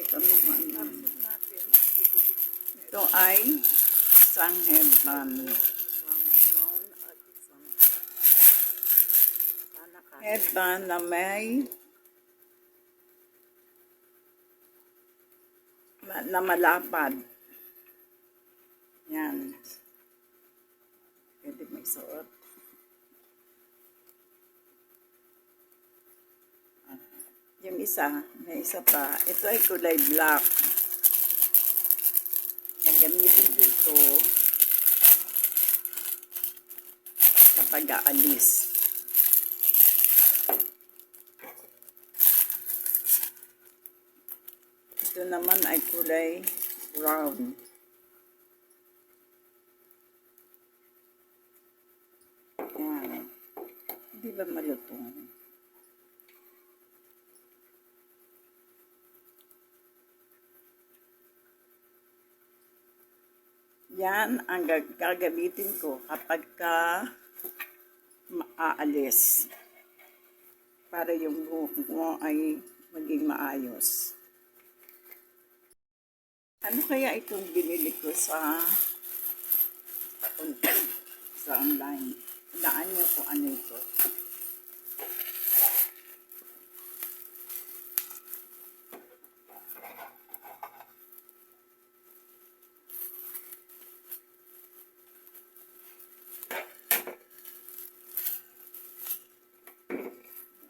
Ano. Ito ay isang headband. Headband na may na malapad. Yan. Pwede may suot. Yung isa, may isa pa. Ito ay kulay black. Gagamitin dito kapag aalis. Ito naman ay kulay brown. Yan. Hindi ba malutong? Yan ang gagamitin ko kapag aalis. Para yung buhok mo ay maging maayos. Ano kaya itong binili ko sa online? Daan niyo kung ano ito.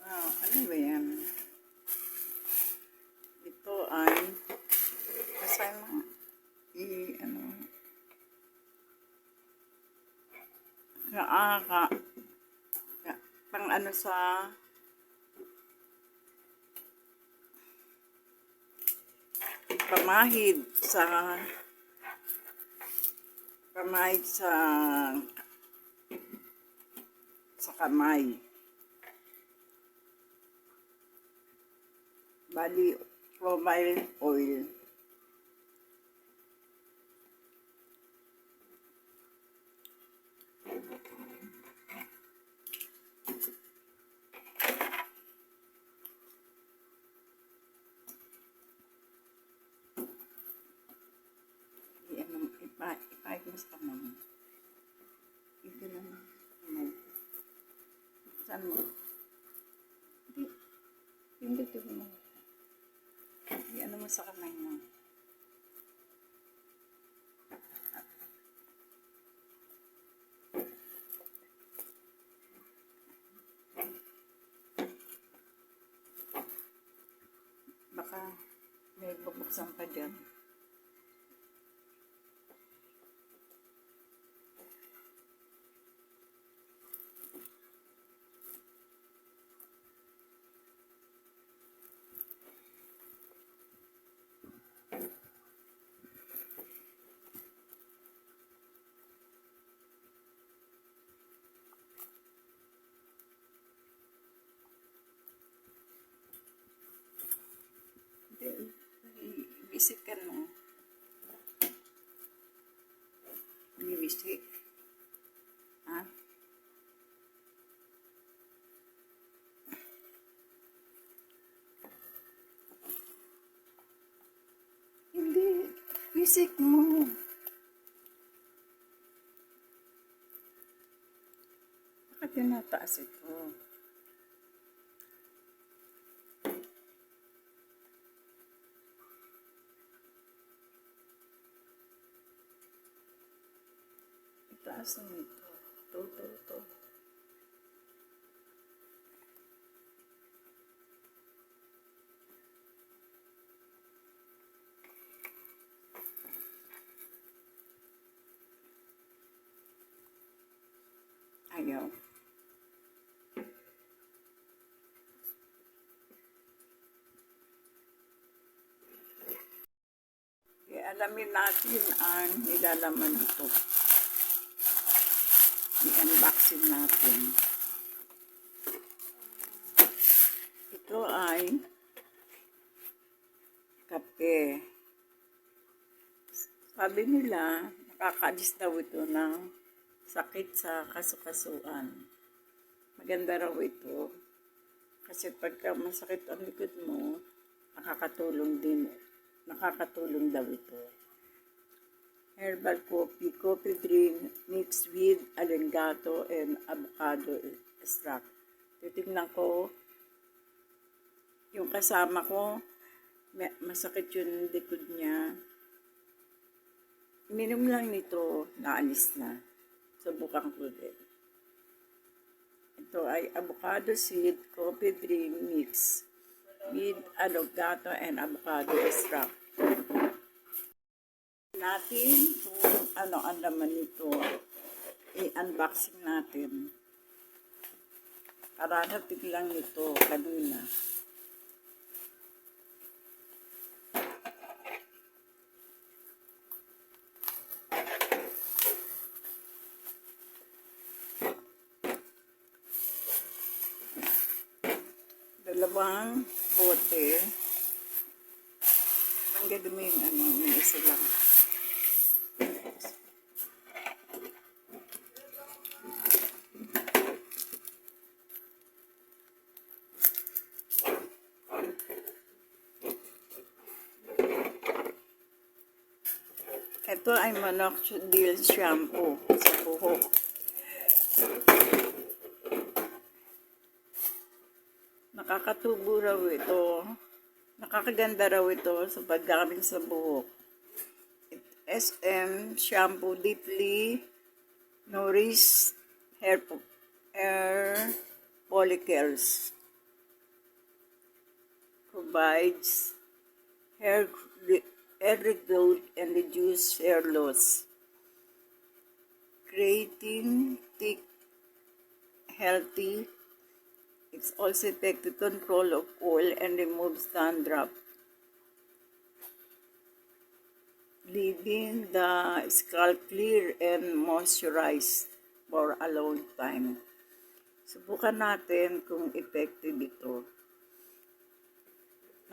Wow, ano ba yan? Ito ay kasama pang ano sa pamahid sa kamay. Bali, profile oil. Ipahit mo sa kamay. Ito lang. Saan mo? Hindi ito mo. Ano mo sa kamay mo? Baka may bubuksan pa dyan. Bisik kan mo. Bisik. Ha? Hindi. Bisik mo. Bakit tinataas ito? Taas na ito. Ito. Ayaw. Alamin natin ang nilalaman dito. I-unboxing natin. Ito ay kape. Sabi nila, nakakaalis daw ito ng sakit sa kasukasuan. Maganda raw ito. Kasi pagka masakit ang likod mo, nakakatulong din nakakatulong daw ito. Herbal coffee, coffee drink mixed with alengato and avocado extract. Titignan ko, yung kasama ko, masakit yung likod niya. Minom lang nito, naalis na. Subukan ko din. Ito ay avocado seed coffee drink mix with alengato and avocado extract. Natin kung ano ang laman nito, i-unboxing natin. Kararating lang nito kanina. Dalawang bote. Tanggalin mo yung ano, yung isa lang. Ito ay minoxidil shampoo sa buhok. Nakakatubo raw ito. Nakakaganda raw ito sa paggamit sa buhok. SM shampoo deeply nourished hair follicles. Provides hair regrowth and reduce hair loss. Creating thick, healthy. It's also effective control of oil and removes dandruff, leaving the scalp clear and moisturized for a long time. Subukan natin kung effective ito.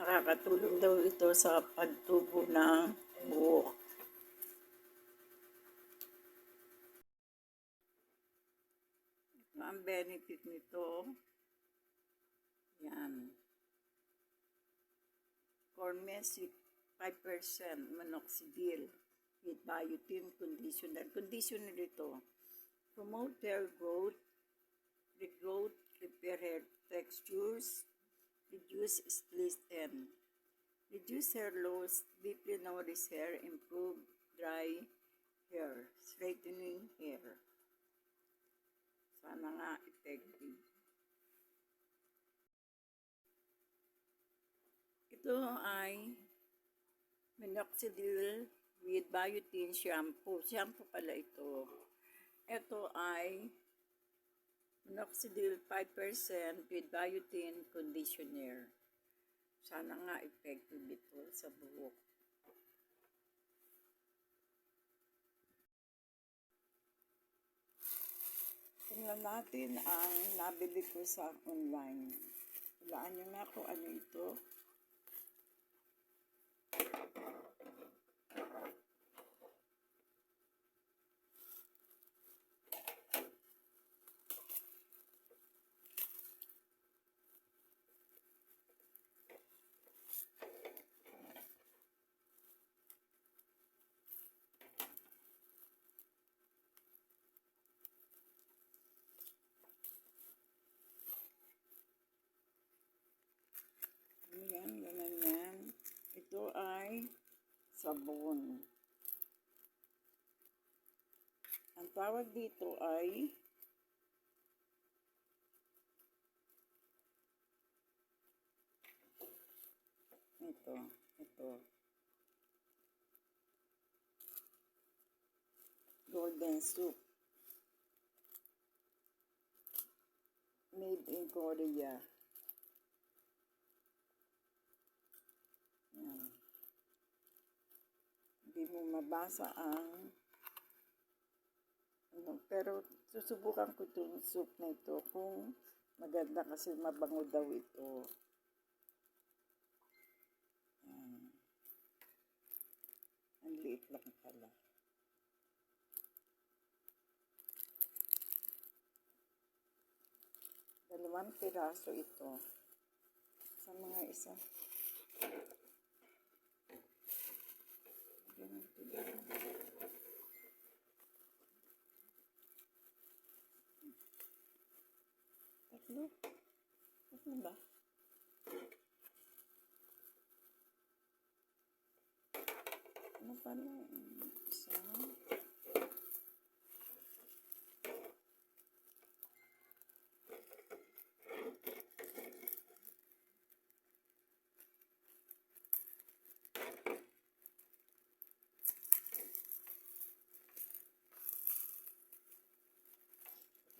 Nakakatulong daw ito sa pagtubo ng buhok. Ito ang benefit nito. Yan. Cormesic 5% minoxidil with biotin conditioner. Conditioner ito. Promote hair growth, regrowth, repair hair textures, reduce split end, reduce hair loss, deeply nourish hair, improve dry hair, straightening hair. Sana nga effective. Ito ay minoxidil with biotin shampoo. Shampoo pala ito. Ito ay minoxidil 5% with biotin conditioner. Sana nga effective ito sa buhok. Tingnan natin ang nabili ko sa online. Hulaan nyo nga kung ano ito. Ayan, ganun yan. Ito ay sabon. Ang tawag dito ay ito. Golden soup. Made in Korea. Yan. Hindi mo mabasa ang ano, pero susubukan ko itong soup na ito kung maganda kasi mabango daw ito. Yan. Ang liit lang pala. Dalawang piraso ito. Sa mga isa. Tatlo? Tatlo ba? Ano pala? Isa.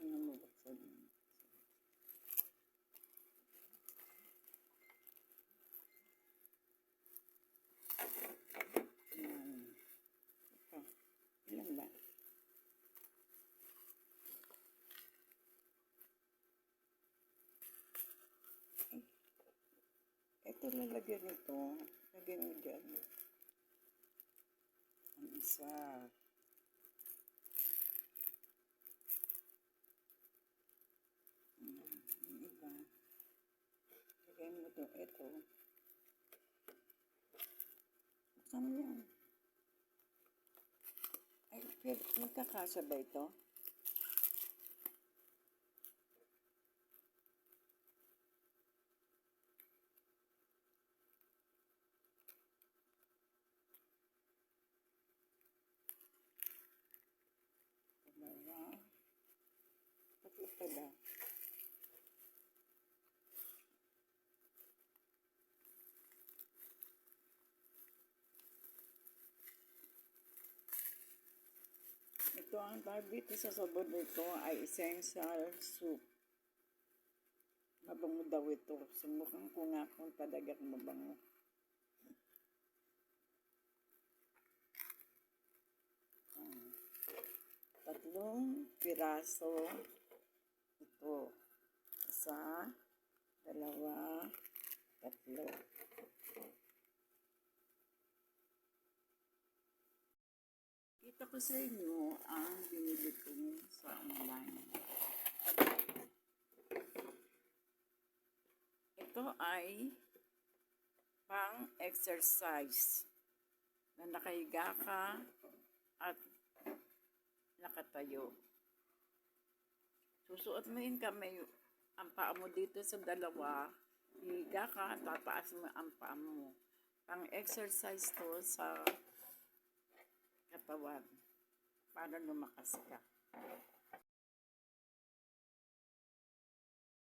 Ano mo buksan? Yan. Ito. Ilan ba? Ito lalagyan nito. Lagyan mo dyan. Ang isa. Ang iba. Lagyan mo ito. Ito. Buksan mo yan. Ay, magkakasya ba ito? Dalawa. Tatlo pala. Ito ang tawag dito sa sabon nito ay essential soup. Mabango daw ito. Subukan ko nga kung talagang mabango. Tatlong piraso. Ito. Isa, dalawa, tatlo. Kita ko sa inyo ang binili ko sa online. Ito ay pang-exercise na nakahiga ka at nakatayo. Susuot mo yung kamay, ang paa mo dito sa dalawa, higa ka, tataas mo ang paa mo. Pang-exercise to sa katawan para lumakas ka.